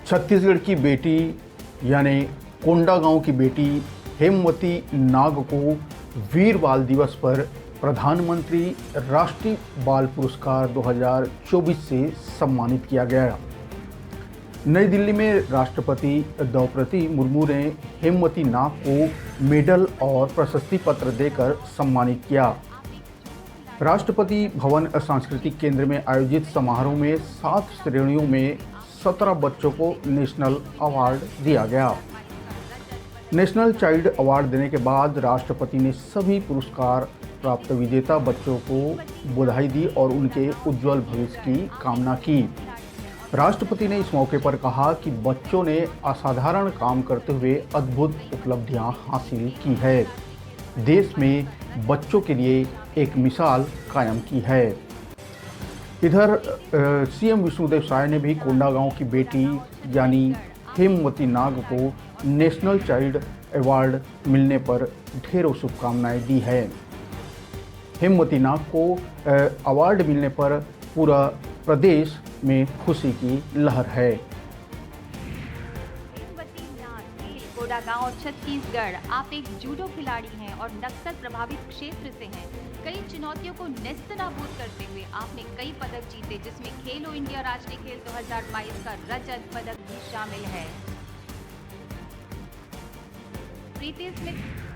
छत्तीसगढ़ की बेटी यानी कोंडागांव की बेटी हेमवती नाग को वीर बाल दिवस पर प्रधानमंत्री राष्ट्रीय बाल पुरस्कार 2024 से सम्मानित किया गया। नई दिल्ली में राष्ट्रपति द्रौपदी मुर्मू ने हेमवती नाग को मेडल और प्रशस्ति पत्र देकर सम्मानित किया। राष्ट्रपति भवन सांस्कृतिक केंद्र में आयोजित समारोह में 7 श्रेणियों में 17 बच्चों को नेशनल अवार्ड दिया गया। नेशनल चाइल्ड अवार्ड देने के बाद राष्ट्रपति ने सभी पुरस्कार प्राप्त विजेता बच्चों को बधाई दी और उनके उज्जवल भविष्य की कामना की। राष्ट्रपति ने इस मौके पर कहा कि बच्चों ने असाधारण काम करते हुए अद्भुत उपलब्धियां हासिल की है, देश में बच्चों के लिए एक मिसाल कायम की है। इधर सीएम विष्णुदेव साय ने भी कोंडागांव की बेटी यानी हेमवती नाग को नेशनल चाइल्ड अवार्ड मिलने पर ढेरों शुभकामनाएं दी है। हेमवती नाग को अवार्ड मिलने पर पूरा प्रदेश में खुशी की लहर है। कोंडागांव छत्तीसगढ़, आप एक जूडो खिलाड़ी हैं और नक्सल प्रभावित क्षेत्र से हैं। कई चुनौतियों को नेस्तनाबूद करते हुए आपने कई पदक जीते, जिसमें खेलो इंडिया राष्ट्रीय खेल 2022 का रजत पदक भी शामिल है। प्रीति स्मिथ